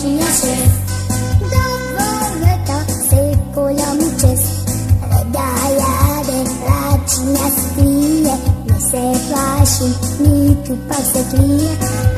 množina 6. Do dvoreta se kolja mu čest, reda jade, račinja skrije, ne se plaši, ni tu pa se krije.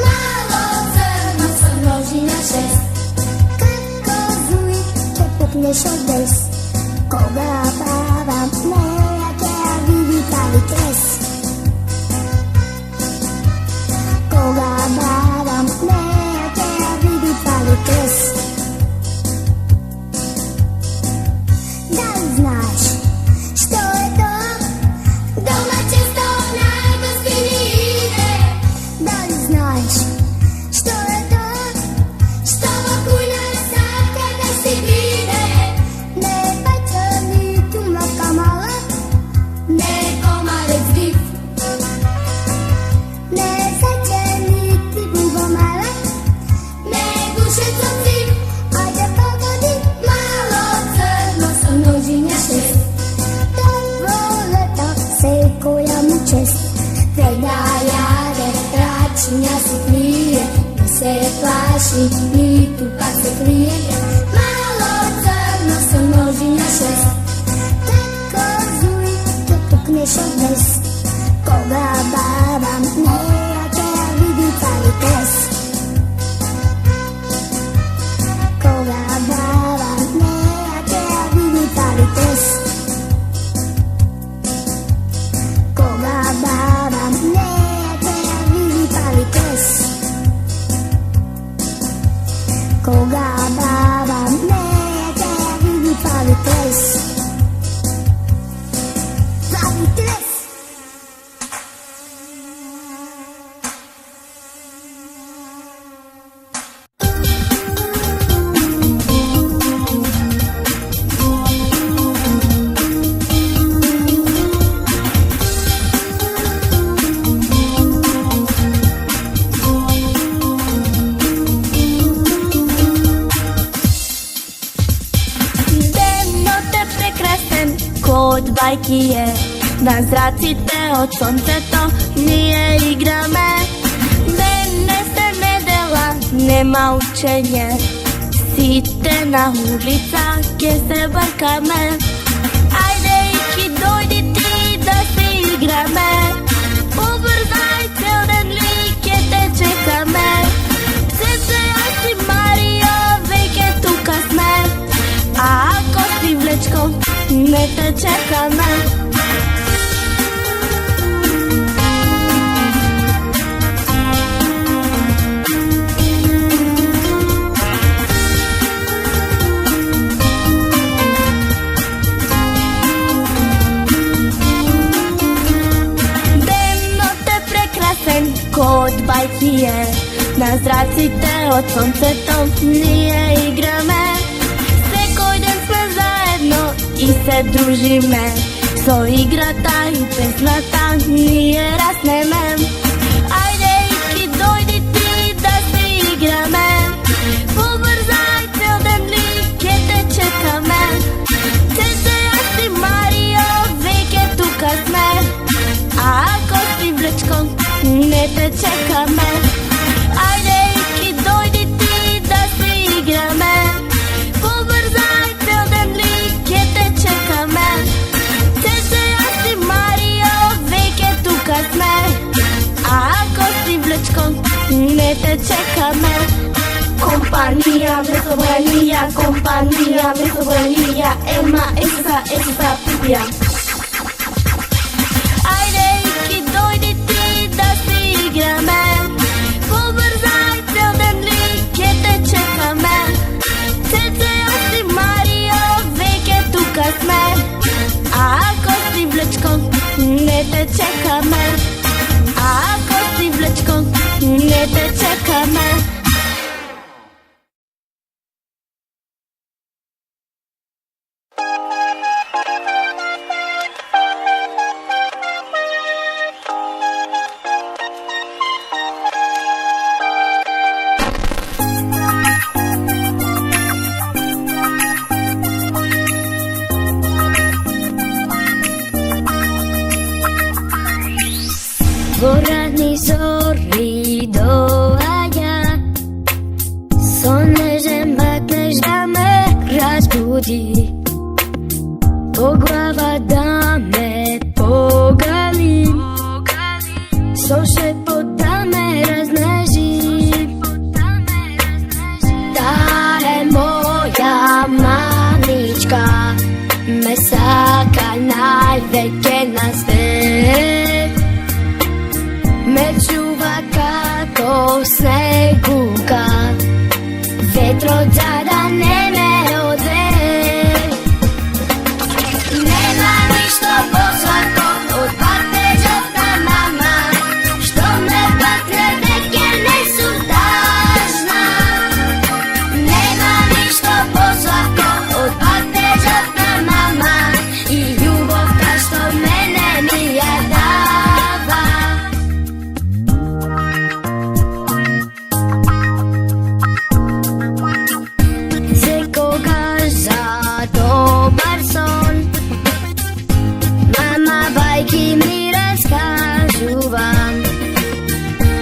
Malo crno sa množina 6. Kako zujke pukneš od des, koga baba moja tja vidi pravi kres. Koga baba moja tja vidi pravi kres. Da li znaš što je to? Domaće sto na gostini ide. Da li znaš što je to? Što vokulja sad kada si vide. Ne paća ni tu mlaka mala, ne komarec div, ne zaće niti bubo mala, ne gušec od ziv. Ajde pogodi malo crno sa množinja 6. Dobro leto se koja mu čest, preda jade, račinja se krije, ne se plaši, ni tu pa se krije. Malo crno sa množinja 6. Kako zujke pukneš od des, koga baba moja tja vidi pravi kres. Koga baba moja tja vidi pravi kres. Koga baba moja tja vidi pravi kres. Koga baba moja tja vidi pravi kres. Pravi kres. Kod bajki je, da zracite od sonce to nije igra me. Mene se ne dela, nema učenje, site na ulica gdje se barka me. Ajde iki dojdi ti da se igra me, ubrzaj cel den like te čeka me. Srce ja si Mario, veke tu kasme, a ako si vlečko, ne te čeka me. Kod bajki je, da zracite od sonce to nije igra me. Sve koji dan sme zajedno i se družime, so igra ta i pesma ta nije rasne me. Ajde iki dojdi ti da se igra me, ubrzaj cel den like te čeka me. Srce ja si Mario, veke tu kasme, a ako si vlečko, ne te čeka me. Ajde iki dojdi ti da se igra me, ubrzaj cel den like te čeka me. Srce ja si Mario, veke tu kasme, a ako si vlečko, ne te čeka me. Kompanija, mesobanija, kompanija, mesobanija, ema, esa, pupija. Ajde iki dojdi ti da se igra me, ubrzaj cel den like te čeka me. Srce ja si Mario, veke tu kasme, a ako si vlečko, ne te čeka me. A ako si vlečko, ne te čeka me. буди, по глава да ме погали, с шепот да ме разнежи. Да е моя мамичка, ме сака най-веќе на свет, ме чува како снегука, ветрот за да не ме одве. Нема ништо посладко од патежот на мама, што ме пакне веќе не сум тажна. Нема ништо посладко од патежот на мама и љубовта што мене ми ја дава. Секогаш за добар сон мама бајки ми раскажува,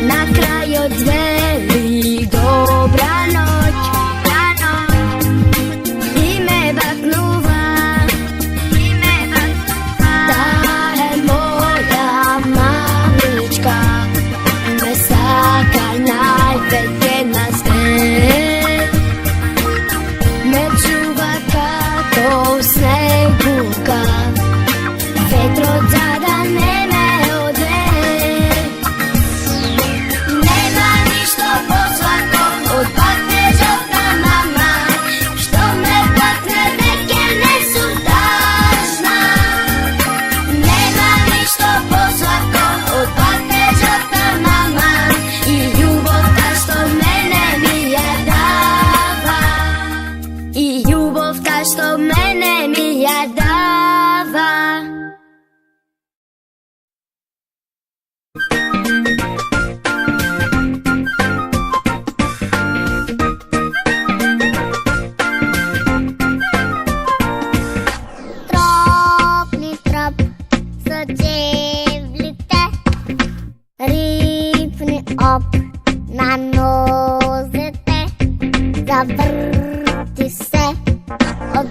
на крајот вели добра ноќ, и ме бакнува. Да е моја мамичка, ме сака највеќе на свет, ме чува како снегука, ветрот за да не ме одве. Нема ништо посладко од патежот на мама, што ме пакне веќе не сум тажна. Нема ништо посладко од патежот на мама и љубовта што мене ми ја дава. И љубовта што мене ми ја дава. Тропни троп со джевлите, рипни оп на нозете, заврти се од